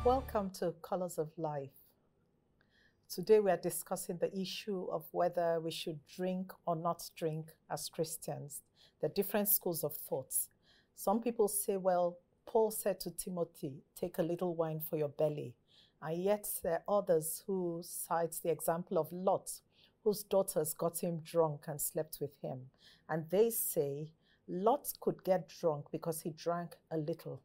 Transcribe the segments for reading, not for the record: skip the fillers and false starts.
Welcome to Colors of Life. Today we are discussing the issue of whether we should drink or not drink as Christians, the different schools of thoughts. Some people say, well, Paul said to Timothy, take a little wine for your belly. And yet there are others who cite the example of Lot, whose daughters got him drunk and slept with him. And they say Lot could get drunk because he drank a little.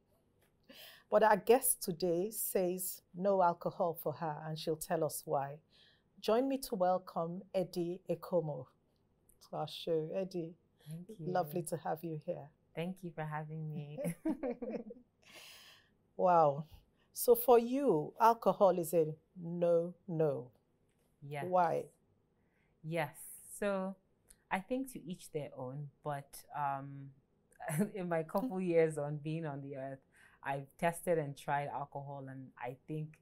But our guest today says no alcohol for her, and she'll tell us why. Join me to welcome Eddie Ekomo to our show. Eddie, thank you. Lovely to have you here. Thank you for having me. Wow. So for you, alcohol is a no. Yes. Why? Yes. So I think to each their own, but in my couple years on being on the earth, I've tested and tried alcohol, and I think,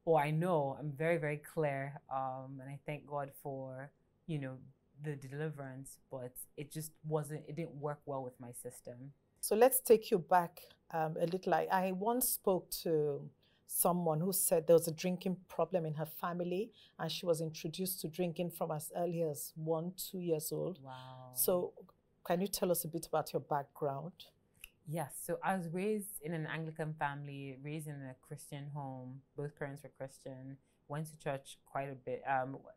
or I know, I'm very, very clear, and I thank God for, the deliverance, but it just it didn't work well with my system. So let's take you back a little. I once spoke to someone who said there was a drinking problem in her family, and she was introduced to drinking from as early as 1-2 years old. Wow. So can you tell us a bit about your background? Yes, so I was raised in an Anglican family, raised in a Christian home. Both parents were Christian. Went to church quite a bit,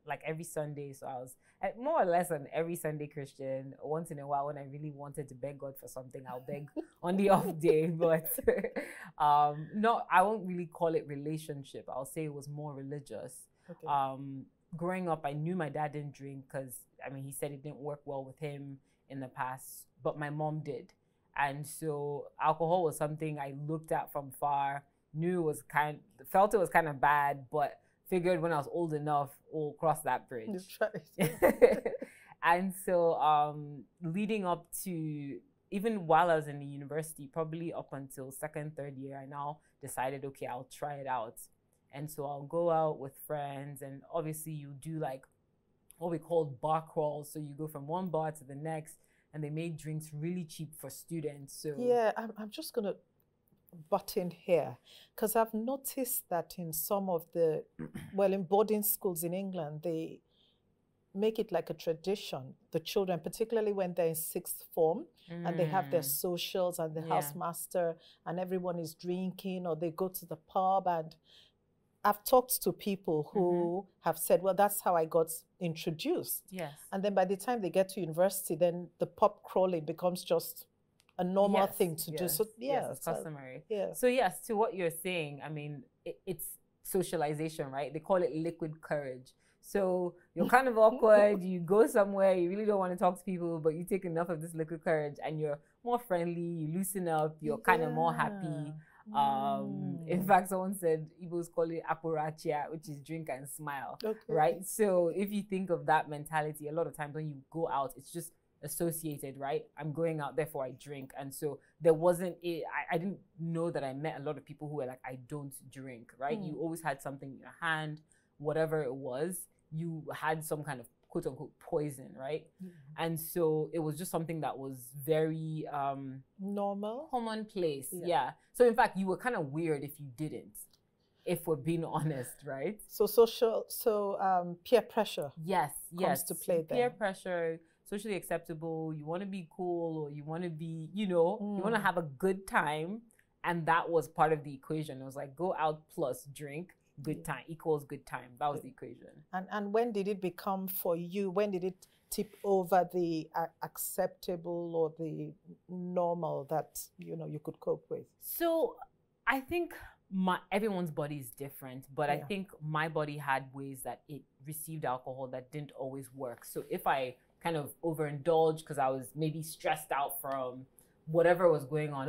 like every Sunday. So I was more or less an every Sunday Christian. Once in a while, when I really wanted to beg God for something, I'll beg on the off day. But I won't really call it relationship. I'll say it was more religious. Okay. Growing up, I knew my dad didn't drink because, he said it didn't work well with him in the past, but my mom did. And so alcohol was something I looked at from far, felt it was kind of bad, but figured when I was old enough, we'll cross that bridge. And so leading up to, even while I was in the university, probably up until second, third year, I now decided, okay, I'll try it out. And so I'll go out with friends, and obviously you do like what we call bar crawls. So you go from one bar to the next, and they made drinks really cheap for students. So yeah, I'm just going to butt in here, because I've noticed that in some of the, in boarding schools in England, they make it like a tradition. The children, particularly when they're in sixth form, and they have their socials and the housemaster, and everyone is drinking, or they go to the pub. And I've talked to people who have said, well, that's how I got introduced. Yes. And then by the time they get to university, then the pub crawling becomes just a normal thing to do. So it's customary. Yeah. So yes, to what you're saying, it's socialization, right? They call it liquid courage. So you're kind of awkward, you go somewhere, you really don't want to talk to people, but you take enough of this liquid courage and you're more friendly, you loosen up, you're kind of more happy. In fact, someone said Igbos call it apurachia, which is drink and smile, right? So if you think of that mentality, a lot of times when you go out, it's just associated, right? I'm going out, therefore I drink. And so there wasn't I didn't know that I met a lot of people who were like, I don't drink, right? You always had something in your hand, whatever it was, you had some kind of quote unquote poison, right? And so it was just something that was very normal, commonplace. Yeah. So in fact, you were kind of weird if you didn't, if we're being honest, right? So peer pressure comes to play there. Peer pressure, socially acceptable, you want to be cool, or you want to be, you want to have a good time. And that was part of the equation. It was like go out plus drink, good time equals good time. That was the equation. And when did it become for you? When did it tip over the acceptable or the normal that you could cope with? So I think everyone's body is different, but I think my body had ways that it received alcohol that didn't always work. So if I kind of overindulged because I was maybe stressed out from whatever was going on,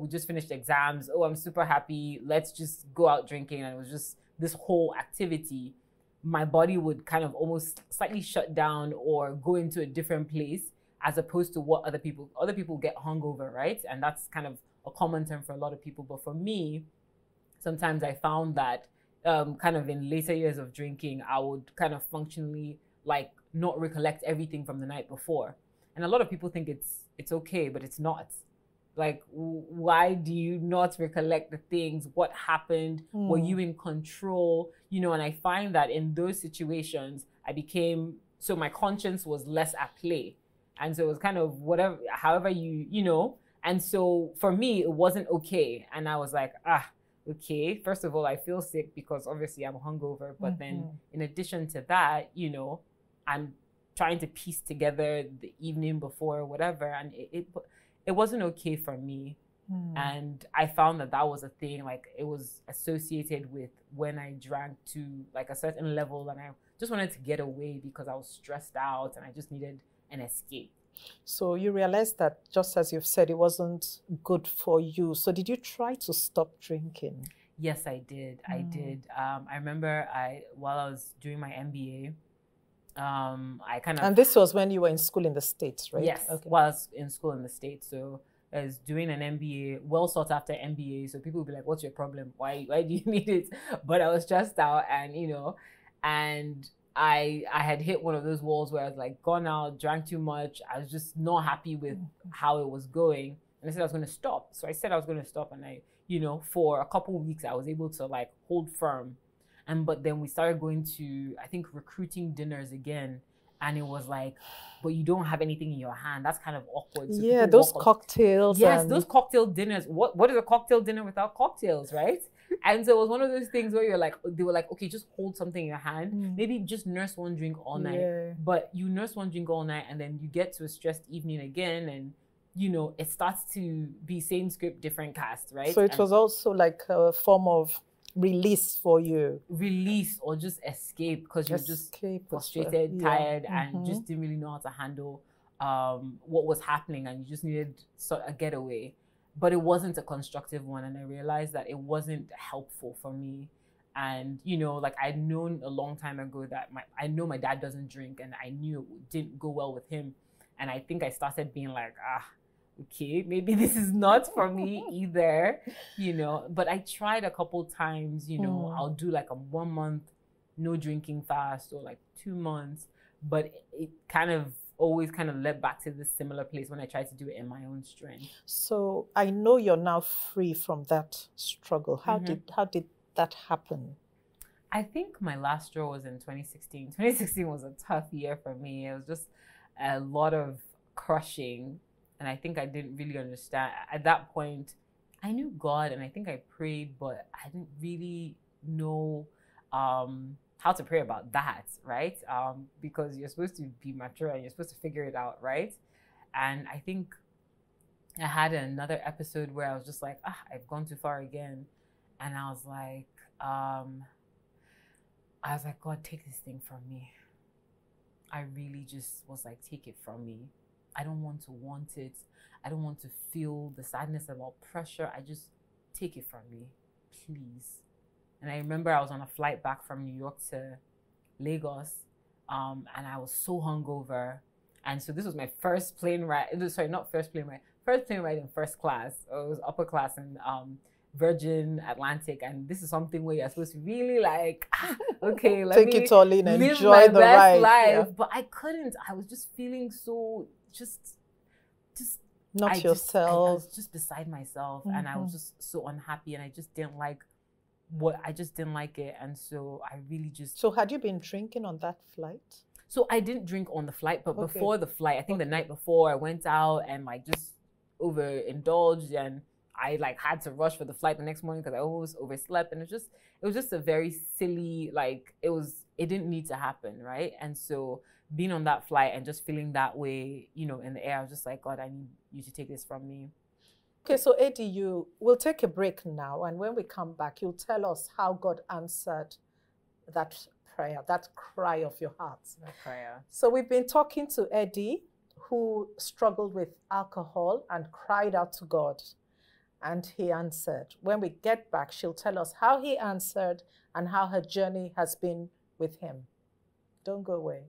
we just finished exams, I'm super happy, let's just go out drinking, and it was just this whole activity, my body would kind of almost slightly shut down or go into a different place, as opposed to what other people get hungover, right? And that's kind of a common term for a lot of people. But for me, sometimes I found that kind of in later years of drinking, I would kind of functionally like not recollect everything from the night before. And a lot of people think it's okay, but it's not. Like, why do you not recollect the things? What happened? Were you in control? You know, and I find that in those situations, so my conscience was less at play. And so it was kind of whatever, however you know. And so for me, it wasn't okay. And I was like, okay, first of all, I feel sick because obviously I'm hungover. But then in addition to that, you know, I'm trying to piece together the evening before or whatever. And it wasn't okay for me. And I found that was a thing, like it was associated with when I drank to like a certain level and I just wanted to get away because I was stressed out and I just needed an escape. So you realized that, just as you've said, it wasn't good for you. So did you try to stop drinking? Yes, I did. I did. I remember while I was doing my MBA, I kind of... And this was when you were in school in the States, right? Yes, okay. While I was in school in the States. So I was doing an MBA, well sought after MBA. So people would be like, what's your problem? Why do you need it? But I was stressed out and, you know, and I had hit one of those walls where I was like gone out, drank too much. I was just not happy with how it was going. And I said I was going to stop. So I said I was going to stop. And I, you know, for a couple of weeks, I was able to like hold firm. But then we started going to, I think, recruiting dinners again. And it was like, but you don't have anything in your hand. That's kind of awkward. So yeah, those cocktails. Yes, those cocktail dinners. What is a cocktail dinner without cocktails, right? And so it was one of those things where they were like, okay, just hold something in your hand. Maybe just nurse one drink all night. Yeah. But you nurse one drink all night and then you get to a stressed evening again and, you know, it starts to be same script, different cast, right? So it was also like a form of release for you. Release or just escape because you're just frustrated, tired, and just didn't really know how to handle what was happening and you just needed a getaway. But it wasn't a constructive one. And I realized that it wasn't helpful for me. And, you know, like I'd known a long time ago that I know my dad doesn't drink and I knew it didn't go well with him. And I think I started being like, okay, maybe this is not for me either, you know. But I tried a couple times, you know, I'll do like a 1 month no drinking fast or like 2 months. But it kind of always kind of led back to this similar place when I tried to do it in my own strength. So I know you're now free from that struggle. How did that happen? I think my last straw was in 2016. 2016 was a tough year for me. It was just a lot of crushing. And I think I didn't really understand. At that point, I knew God and I think I prayed, but I didn't really know how to pray about that, right? Because you're supposed to be mature and you're supposed to figure it out, right? And I think I had another episode where I was just like, I've gone too far again. And I was like, God, take this thing from me. I really just was like, take it from me. I don't want to want it. I don't want to feel the sadness about pressure. I just take it from me, please. And I remember I was on a flight back from New York to Lagos, and I was so hungover. And so this was my first plane ride. Sorry, not first plane ride. First plane ride in first class. It was upper class in Virgin Atlantic. And this is something where you're supposed to really like, okay, let me take it all in and live enjoy my the best ride. life. Yeah. But I couldn't. I was just feeling so just not yourself. I was just beside myself, and I was just so unhappy, and I just didn't like it, and so I really just. So had you been drinking on that flight? So I didn't drink on the flight, but before the flight, I think the night before, I went out and like just overindulged, and I like had to rush for the flight the next morning because I almost overslept, and it was just a very silly, like it didn't need to happen, right? And so being on that flight and just feeling that way, you know, in the air, I was just like, God, I need you to take this from me. Okay, so Eddie, we'll take a break now, and when we come back, you'll tell us how God answered that prayer, that cry of your heart. That prayer. So we've been talking to Eddie, who struggled with alcohol and cried out to God, and he answered. When we get back, she'll tell us how he answered and how her journey has been with him. Don't go away.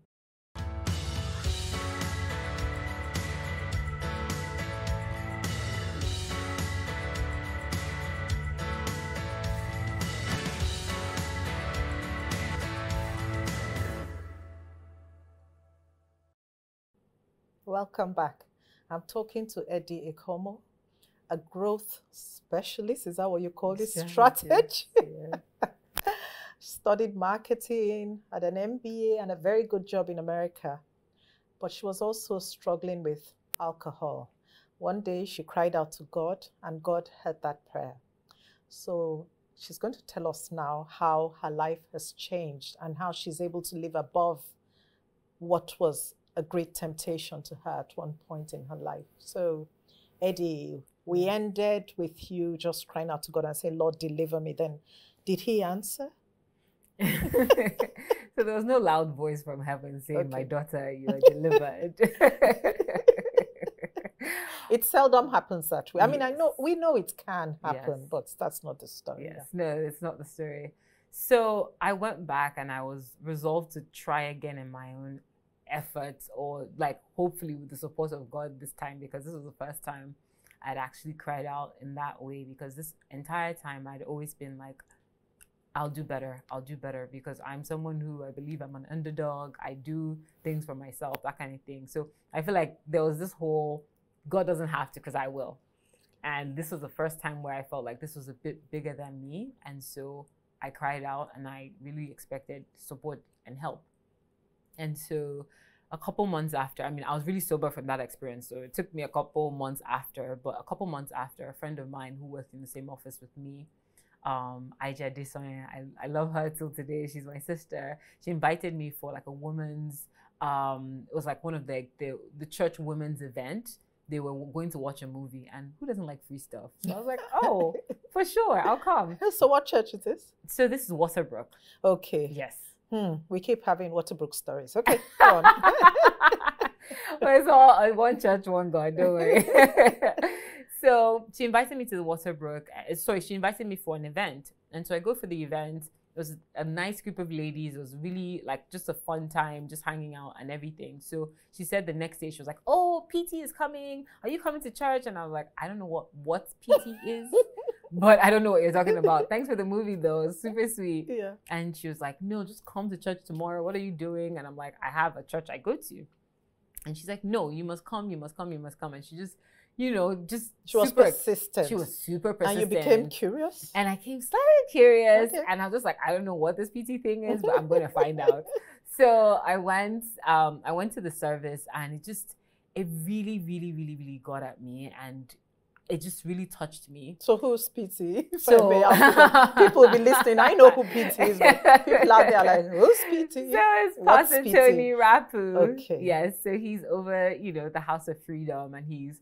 Welcome back. I'm talking to Eddie Ekomo, a growth specialist. Is that what you call it? Strategist, Strategy. yeah. Studied marketing, had an MBA and a very good job in America. But she was also struggling with alcohol. One day she cried out to God, and God heard that prayer. So she's going to tell us now how her life has changed and how she's able to live above what was a great temptation to her at one point in her life. So, Eddie, we ended with you just crying out to God and saying, Lord, deliver me. Then, did he answer? So there was no loud voice from heaven saying, Okay. my daughter, you are delivered. It seldom happens that way. I mean, Yes. we know it can happen, Yes. but that's not the story. Yes, no, it's not the story. So I went back and I was resolved to try again in my own efforts, or like hopefully with the support of God this time, because this was the first time I'd actually cried out in that way, because this entire time I'd always been like, I'll do better, because I'm someone who, I believe I'm an underdog, I do things for myself, that kind of thing. So I feel like there was this whole, God doesn't have to because I will. And this was the first time where I felt like this was a bit bigger than me. And so I cried out and I really expected support and help. And so a couple months after, I mean, I was really sober from that experience. So it took me a couple months after, but a couple months after, a friend of mine who worked in the same office with me, Aija Desoye, I love her till today. She's my sister. She invited me for like a women's, it was like one of the church women's event. They were going to watch a movie, and who doesn't like free stuff? So I was like, oh, for sure, I'll come. So what church is this? So this is Waterbrook. Okay. Yes. We keep having Waterbrook stories. Okay, go on. Well, it's all one church, one God, don't worry. So she invited me to the Waterbrook. Sorry, she invited me for an event. And so I go for the event. It was a nice group of ladies. It was really like just a fun time, just hanging out and everything. So she said the next day, she was like, oh, PT is coming. Are you coming to church? And I was like, I don't know what PT is, but I don't know what you're talking about. Thanks for the movie though. It was super sweet. Yeah. And she was like, no, just come to church tomorrow. What are you doing? And I'm like, I have a church I go to. And she's like, no, you must come, you must come, you must come. And she just, you know, just She was persistent. She was super persistent. And you became curious? And I came slightly curious. Okay. And I was just like, I don't know what this PT thing is, but I'm going to find out. So I went to the service, and it really, really, really, really got at me. And it just really touched me. So who's PT? So people will be listening. I know who PT is, but people out there are like, who's PT? So it's What's Pastor PT? Tony Rapu. Okay. Yes, so he's over, the House of Freedom, and he's,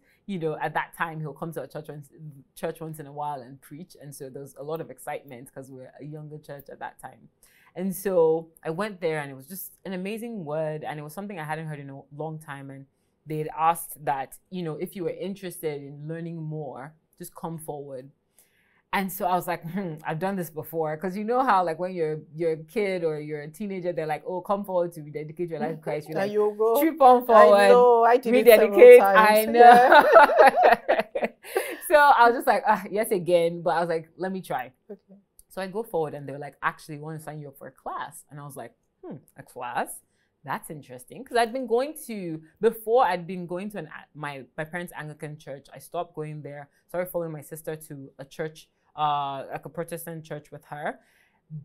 at that time he'll come to our church once in a while and preach. And so there was a lot of excitement because we're a younger church at that time. And so I went there, and it was just an amazing word, and it was something I hadn't heard in a long time. And they had asked that, if you were interested in learning more, just come forward. And so I was like, I've done this before. Because you know how, like, when you're a kid or you're a teenager, they're like, oh, come forward to rededicate your life to Christ. You're like, you go. trip on forward. I know, I did rededicate. it several times. I know. So I was just like, yes, again. But I was like, let me try. Okay. So I go forward, and they were like, actually, we want to sign you up for a class. And I was like, a class? That's interesting. Because before I'd been going to my parents' Anglican church. I stopped going there. Started following my sister to a church, like a Protestant church with her.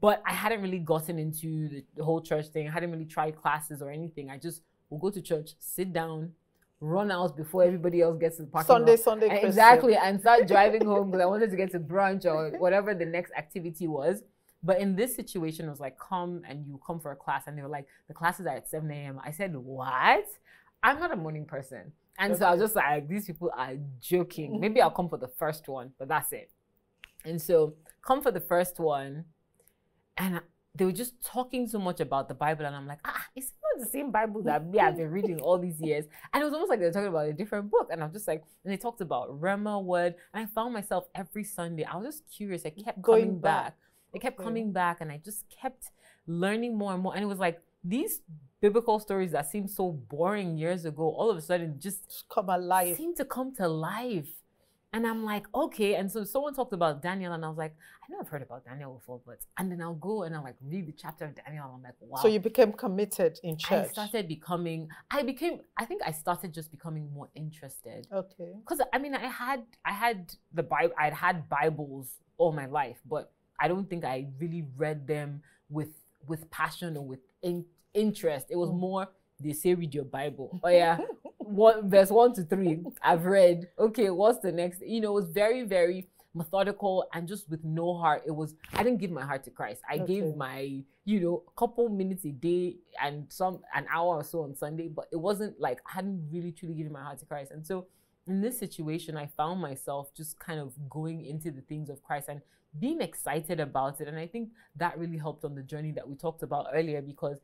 But I hadn't really gotten into the whole church thing. I hadn't really tried classes or anything. I just will go to church, sit down, run out before everybody else gets to the parking lot. Sunday Christian. Exactly. And start driving home because I wanted to get to brunch or whatever the next activity was. But in this situation, it was like, come for a class. And they were like, the classes are at 7 a.m. I said, what? I'm not a morning person. And so I was just like, these people are joking. Maybe I'll come for the first one, but that's it. And so come for the first one. And they were just talking so much about the Bible. And I'm like, it's not the same Bible that I've been reading all these years. And it was almost like they were talking about a different book. And I'm just like, and they talked about Rema word. And I found myself every Sunday. I was just curious. I kept coming back. I kept coming back, and I just kept learning more and more. And it was like these biblical stories that seemed so boring years ago, all of a sudden just come alive. Seemed to come to life. And I'm like, okay. And so someone talked about Daniel, and I was like, I know I've heard about Daniel before, but and then I'll go and I'll like read the chapter of Daniel, and I'm like, wow. So you became committed in church. I think I started just becoming more interested. Okay. Because I mean, I had the Bible, I'd had Bibles all my life, but I don't think I really read them with passion or with interest. It was more, they say read your Bible. Oh yeah, verse 1 to 3, I've read. Okay, what's the next? You know, it was very, very methodical and just with no heart. I didn't give my heart to Christ. I gave my, a couple minutes a day and an hour or so on Sunday, but it wasn't like I hadn't really truly given my heart to Christ. And so in this situation, I found myself just kind of going into the things of Christ and being excited about it. And I think that really helped on the journey that we talked about earlier, because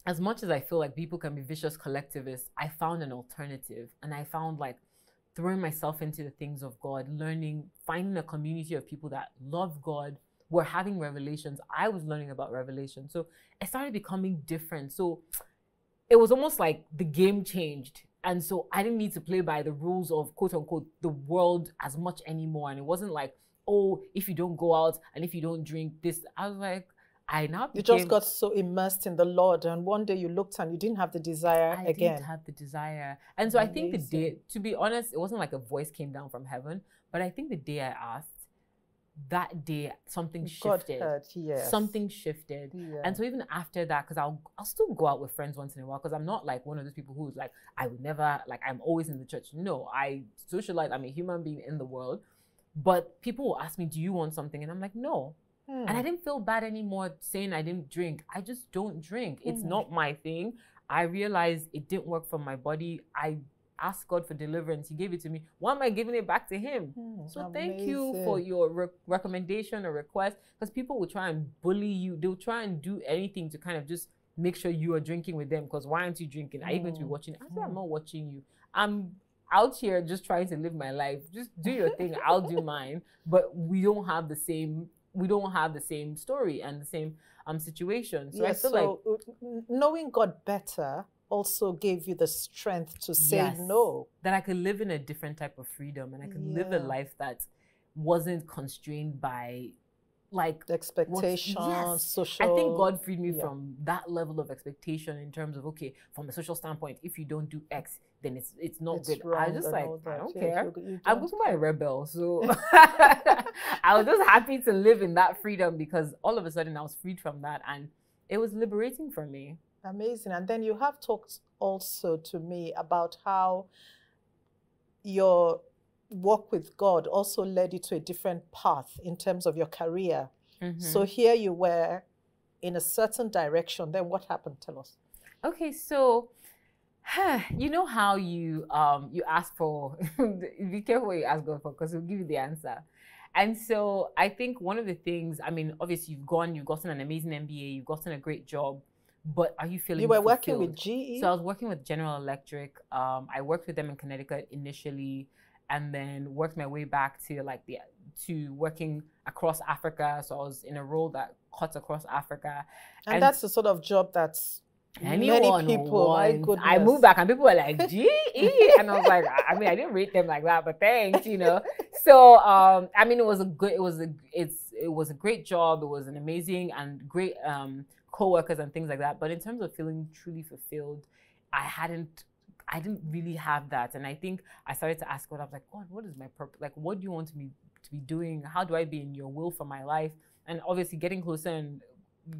as much as I feel like people can be vicious collectivists, I found an alternative. And I found like throwing myself into the things of God, learning, finding a community of people that love God, were having revelations. I was learning about revelation. So it started becoming different. So it was almost like the game changed. And so I didn't need to play by the rules of, quote unquote, the world as much anymore. And it wasn't like, oh, if you don't go out and if you don't drink this. I was like, you just got so immersed in the Lord, and one day you looked and you didn't have the desire again. I didn't have the desire. And so I think the day, to be honest, it wasn't like a voice came down from heaven, but I think the day I asked, that day something shifted. God heard, yes. Something shifted. Yeah. And so even after that, because I'll still go out with friends once in a while, because I'm not like one of those people who's like, I would never, like, I'm always in the church. No, I socialize. I'm a human being in the world. But people will ask me, do you want something? And I'm like, no. And I didn't feel bad anymore saying I didn't drink. I just don't drink. It's not my thing. I realized it didn't work for my body. I asked God for deliverance. He gave it to me. Why am I giving it back to him? So thank you for your recommendation or request, because people will try and bully you. They'll try and do anything to kind of just make sure you are drinking with them, because why aren't you drinking? Are you going to be watching? I said, I'm not watching you. I'm out here just trying to live my life. Just do your thing. I'll do mine. But we don't have the same story and the same situation. So I feel like knowing God better also gave you the strength to say no. That I could live in a different type of freedom, and I could live a life that wasn't constrained by like the expectations, social. I think God freed me from that level of expectation in terms of, okay, from a social standpoint, if you don't do X, then it's not good. I was just like, I don't care. I'm going to be a rebel. So I was just happy to live in that freedom, because all of a sudden I was freed from that, and it was liberating for me. Amazing. And then you have talked also to me about how your work with God also led you to a different path in terms of your career. So here you were in a certain direction. Then what happened? Tell us. Okay, so you know how you ask for, be careful what you ask God for, because he'll give you the answer. And so I think one of the things, I mean, obviously you've gotten an amazing MBA, you've gotten a great job, but are you feeling You were fulfilled? working with GE? So I was working with General Electric. I worked with them in Connecticut initially, and then worked my way back to working across Africa. So I was in a role that cuts across Africa. And that's the sort of job that's many people, my goodness. I moved back and people were like, GE? And I was like, I mean, I didn't rate them like that, but thanks, you know. So, I mean, it was a great job. It was an amazing and great co-workers and things like that. But in terms of feeling truly fulfilled, I didn't really have that. And I think I started to ask God, I was like, God, what is my purpose? Like, what do you want me to be doing? How do I be in your will for my life? And obviously getting closer and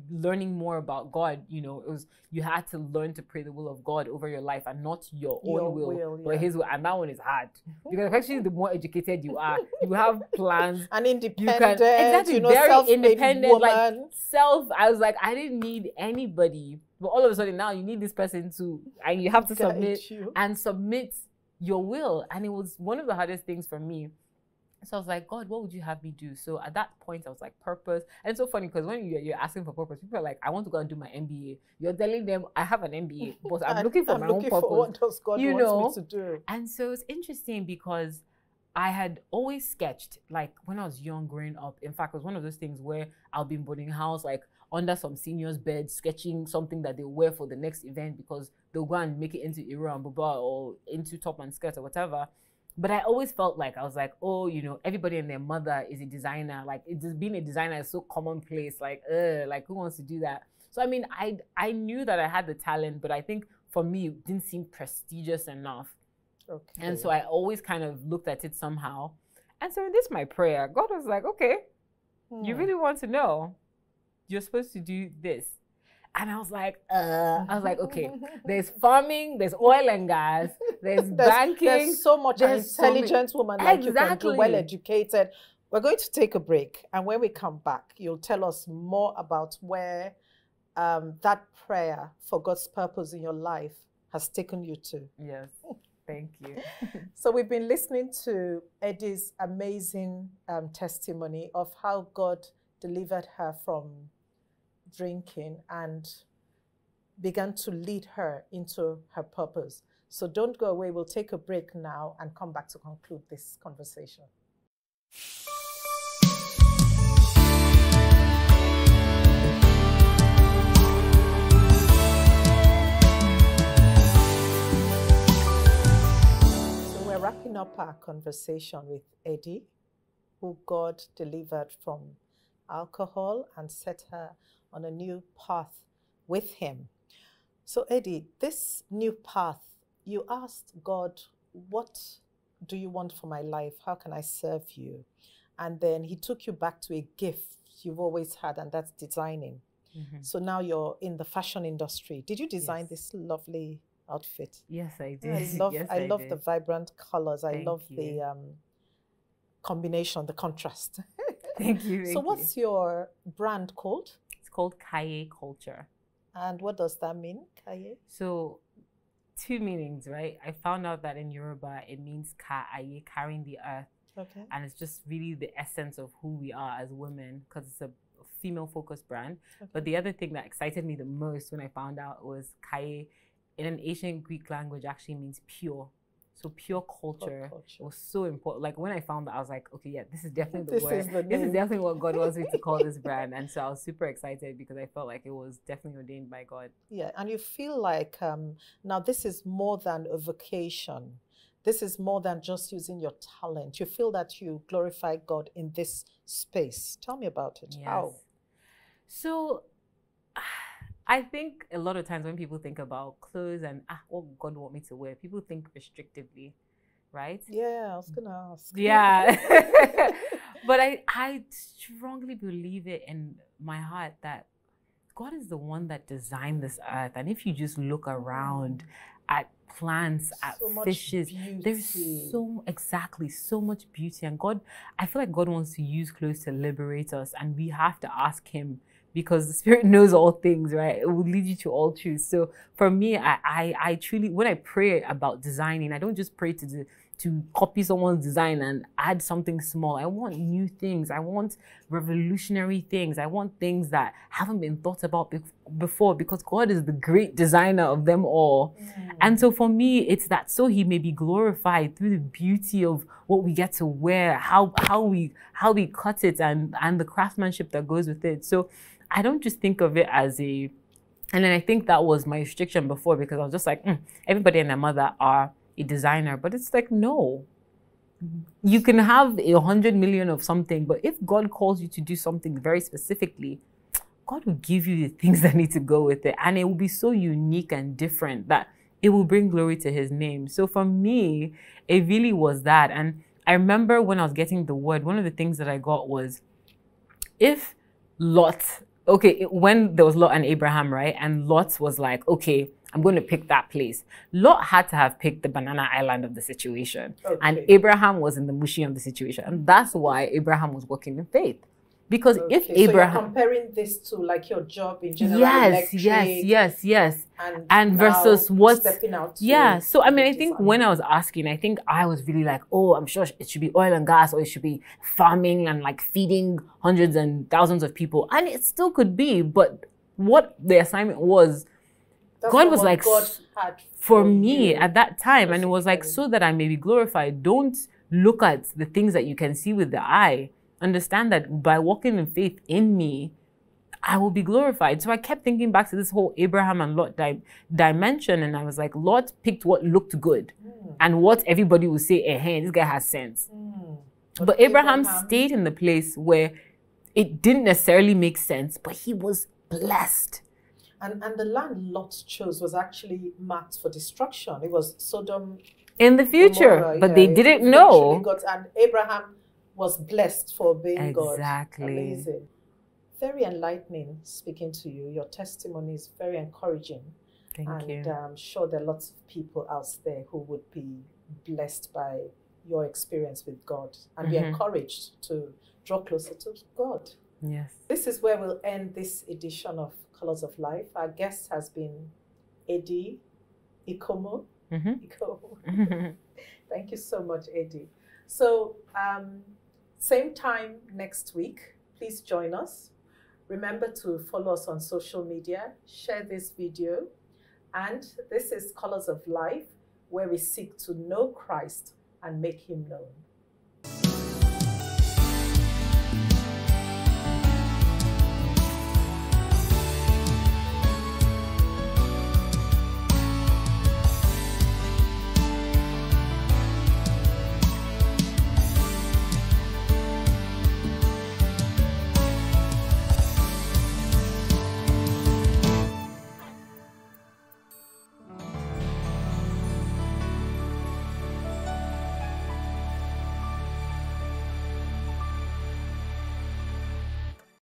learning more about God, you know, you had to learn to pray the will of God over your life and not your own will, but his will. And that one is hard, because actually the more educated you are, you have plans. And independent, you know, very independent, like I was like, I didn't need anybody. But all of a sudden now you need this person too, and you have to submit your will. And it was one of the hardest things for me. So I was like, God, what would you have me do? So at that point, I was like, purpose. And it's so funny, because when you're asking for purpose, people are like, I want to go and do my MBA. You're telling them, I have an MBA, but I'm looking for my own purpose. What does God want me to do? And so it's interesting, because I had always sketched, like when I was young, growing up. In fact, it was one of those things where I'll be in boarding house, like under some senior's bed, sketching something that they'll wear for the next event, because they'll go and make it into Iro and Buba or into top and skirt or whatever. But I always felt like, I was like, oh, you know, everybody and their mother is a designer. Like, it just being a designer is so commonplace. Like who wants to do that? So, I mean, I knew that I had the talent, but I think for me, it didn't seem prestigious enough. Okay. And so I always kind of looked at it somehow. And so in this, my prayer, God was like, okay, you really want to know? You're supposed to do this. And I was like, okay, there's farming, there's oil and gas, there's banking. There's so much intelligent woman like you can do, well educated. We're going to take a break. And when we come back, you'll tell us more about where that prayer for God's purpose in your life has taken you to. Yes, thank you. So we've been listening to Eddie's amazing testimony of how God delivered her from drinking and began to lead her into her purpose. So don't go away. We'll take a break now and come back to conclude this conversation. So we're wrapping up our conversation with Eddie, who God delivered from alcohol and set her on a new path with him. So Eddie, this new path, you asked God, what do you want for my life? How can I serve you? And then he took you back to a gift you've always had, and that's designing. Mm-hmm. So now you're in the fashion industry. Did you design this lovely outfit? Yes, I did. I love the vibrant colors. I love the combination, the contrast. Thank you. So what's your brand called? It's called Kaye Culture. And what does that mean, Kaye? So, two meanings, right? I found out that in Yoruba, it means Ka'aye, carrying the earth. Okay. And it's just really the essence of who we are as women, because it's a female-focused brand. Okay. But the other thing that excited me the most when I found out was Kaye, in an ancient Greek language, actually means pure. So pure culture was so important. Like when I found that, I was like, okay, yeah, this is definitely the word. This is definitely what God wants me to call this brand. And so I was super excited because I felt like it was definitely ordained by God. Yeah, and you feel like now this is more than a vocation. This is more than just using your talent. You feel that you glorify God in this space. Tell me about it. Yes. How? So I think a lot of times when people think about clothes and what God want me to wear, people think restrictively, right? Yeah, I was gonna ask. Yeah. But I strongly believe it in my heart that God is the one that designed this earth. And if you just look around at plants, at fishes, there's so much beauty. And God, I feel like God wants to use clothes to liberate us, and we have to ask him, because the Spirit knows all things, right? It will lead you to all truth. So for me, I truly, when I pray about designing, I don't just pray to copy someone's design and add something small. I want new things. I want revolutionary things. I want things that haven't been thought about before, because God is the great designer of them all. And so for me, it's that so he may be glorified through the beauty of what we get to wear, how we cut it, and the craftsmanship that goes with it. So I don't just think of it as and then I think that was my restriction before, because I was just like, everybody and their mother are a designer. But it's like, no, you can have 100 million of something, but if God calls you to do something very specifically, God will give you the things that need to go with it. And it will be so unique and different that it will bring glory to his name. So for me, it really was that. And I remember when I was getting the word, one of the things that I got was, if Lot, when there was Lot and Abraham, right? And Lot was like, okay, I'm going to pick that place. Lot had to have picked the banana island of the situation. Okay. And Abraham was in the mushy of the situation. And that's why Abraham was walking in faith. Because if Abraham... So you're comparing this to like your job in general, yes. And versus what... Stepping out. Yeah. So, I mean, I think when I was asking, I think I was really like, oh, I'm sure it should be oil and gas, or it should be farming and like feeding hundreds and thousands of people. And it still could be. But what the assignment was, God was like, God had for me at that time. And it was like, so that I may be glorified. Don't look at the things that you can see with the eye. Understand that by walking in faith in me, I will be glorified. So I kept thinking back to this whole Abraham and Lot dimension, and I was like, Lot picked what looked good and what everybody would say, hey, this guy has sense. But Abraham stayed in the place where it didn't necessarily make sense, but he was blessed. And the land Lot chose was actually marked for destruction. It was Sodom in the future, Gomorrah, but they didn't know. And Abraham was blessed for obeying God. Exactly. Amazing. Very enlightening speaking to you. Your testimony is very encouraging. Thank you. And I'm sure there are lots of people out there who would be blessed by your experience with God and be encouraged to draw closer to God. Yes. This is where we'll end this edition of Colors of Life. Our guest has been Eddie Ikomo. Thank you so much, Eddie. So same time next week, please join us. Remember to follow us on social media, share this video, and this is Colors of Life, where we seek to know Christ and make him known.